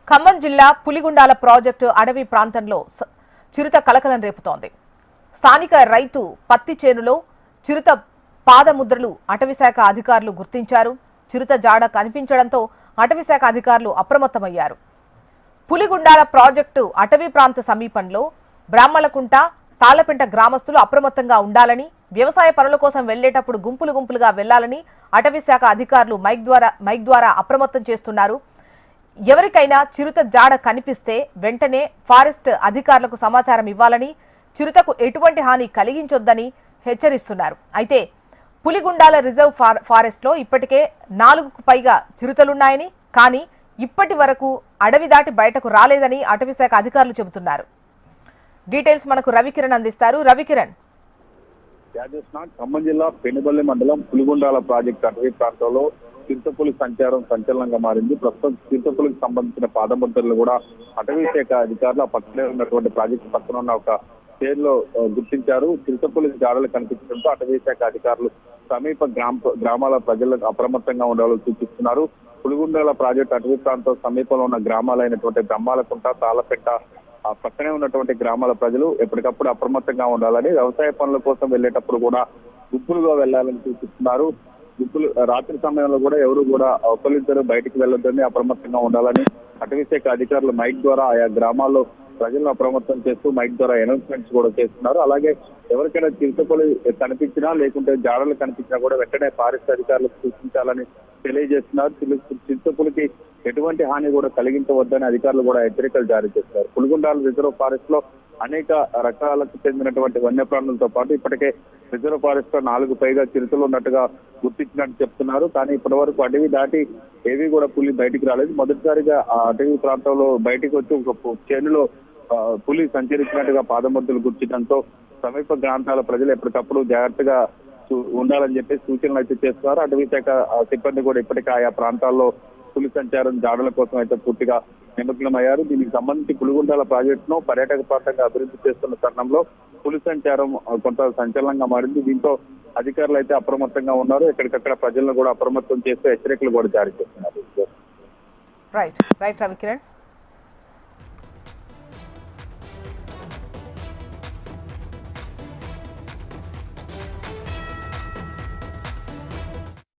ఖమ్మం జిల్లా పులిగుండాల ప్రాజెక్టు అడవి ప్రాంతంలో చిరుత కలకలం రేపుతోంది. స్థానిక రైతు పత్తి చేనులో చిరుత పాదముద్రలు అటవీశాఖ అధికారులు గుర్తించారు. చిరుత జాడ కనిపించడంతో అటవీశాఖ అధికారులు అప్రమత్తమయ్యారు. పులిగుండాల ప్రాజెక్టు అటవీ ప్రాంత సమీపంలో బ్రాహ్మణకుంట, తాళ్లపెంట గ్రామస్తులు అప్రమత్తంగా ఉండాలని, వ్యవసాయ పనుల కోసం వెళ్లేటప్పుడు గుంపులుగా వెళ్లాలని అటవీశాఖ అధికారులు మైక్ ద్వారా అప్రమత్తం చేస్తున్నారు. ఎవరికైనా చిరుత జాడ కనిపిస్తే వెంటనే ఫారెస్ట్ అధికారులకు సమాచారం ఇవ్వాలని, చిరుతకు ఎటువంటి హాని కలిగించొద్దని హెచ్చరిస్తున్నారు. అయితే పులిగుండాల రిజర్వ్ ఫారెస్ట్ లో ఇప్పటికే 4కు పైగా చిరుతలున్నాయని, కానీ ఇప్పటి వరకు అడవి దాటి బయటకు రాలేదని అటవీశాఖ అధికారులు చెబుతున్నారు. డీటెయిల్స్ మనకు రవికిరణ్ అందిస్తారు. రవికిరణ్, ఖమ్మం జిల్లా పెనుబల్లి మండలం పులిగుండాల ప్రాజెక్టు అటవీ ప్రాంతంలో చిరుతపులి సంచారం సంచలనంగా మారింది. ప్రస్తుతం చిరుతపులికి సంబంధించిన పాదముద్రలు కూడా అటవీ శాఖ అధికారులు పక్కనే ఉన్నటువంటి ప్రాజెక్టు పక్కన ఉన్న ఒక చేరులో గుర్తించారు. చిరుతపులి జాడలు కనిపించడంతో అటవీ శాఖ అధికారులు సమీప గ్రామాల ప్రజలకు అప్రమత్తంగా ఉండాలని సూచిస్తున్నారు. పులిగుండాల ప్రాజెక్టు అటవీ ప్రాంతం సమీపంలో ఉన్న గ్రామాలైనటువంటి బ్రహ్మాలకుంట, తాళ్లపెంట, ఆ పక్కనే ఉన్నటువంటి గ్రామాల ప్రజలు ఎప్పటికప్పుడు అప్రమత్తంగా ఉండాలని, వ్యవసాయ పనుల కోసం వెళ్లేటప్పుడు కూడా గుంపులుగా వెళ్లాలని సూచిస్తున్నారు. గుంపులు రాత్రి సమయంలో కూడా ఎవరు కూడా ఒకరిద్దరు బయటికి వెళ్లొద్దని, అప్రమత్తంగా ఉండాలని అటవీ శాఖ అధికారులు మైక్ ద్వారా ఆయా గ్రామాల్లో ప్రజలను అప్రమత్తం చేస్తూ మైక్ ద్వారా అనౌన్స్మెంట్స్ కూడా చేస్తున్నారు. అలాగే ఎవరికైనా చిరుతపులి కనిపించినా లేకుంటే జాడలు కనిపించినా కూడా వెంటనే ఫారెస్ట్ అధికారులకు సూచించాలని తెలియజేస్తున్నారు. చిరుతపులికి ఎటువంటి హాని కూడా కలిగించవద్దని అధికారులు కూడా హెచ్చరికలు జారీ చేస్తున్నారు. పులిగుండాల రిజర్వ్ ఫారెస్ట్ లో అనేక రకాలకు చెందినటువంటి వన్యప్రాణులతో పాటు ఇప్పటికే రిజర్వ్ ఫారెస్ట్ లో 4కు పైగా చిరుతలు ఉన్నట్టుగా గుర్తించినట్టు చెప్తున్నారు. కానీ ఇప్పటి వరకు అడవి దాటి ఏవి కూడా పులి బయటికి రాలేదు. మొదటిసారిగా ఆ అటవీ ప్రాంతంలో బయటికి వచ్చి ఒక చేనులో పులి సంచరించినట్టుగా పాదముద్రలు గుర్తించడంతో సమీప ప్రాంతాల ప్రజలు ఎప్పటికప్పుడు జాగ్రత్తగా ఉండాలని చెప్పి సూచనలు అయితే చేస్తున్నారు. అటవీ శాఖ సిబ్బంది కూడా ఇప్పటికే ఆయా ప్రాంతాల్లో పులి సంచారం జాడల కోసం అయితే పూర్తిగా నిమగ్నమయ్యారు. దీనికి సంబంధించి పులిగుండాల ప్రాజెక్టును పర్యాటక ప్రాంతంగా అభివృద్ధి చేస్తున్న తరుణంలో పులి సంచారం కొంత సంచలనంగా మారింది. దీంతో అధికారులు అయితే అప్రమత్తంగా ఉన్నారు. ఎక్కడికక్కడ ప్రజలను కూడా అప్రమత్తం చేస్తూ హెచ్చరికలు కూడా జారీ చేస్తున్నారు. రైట్ రవికిరణ్.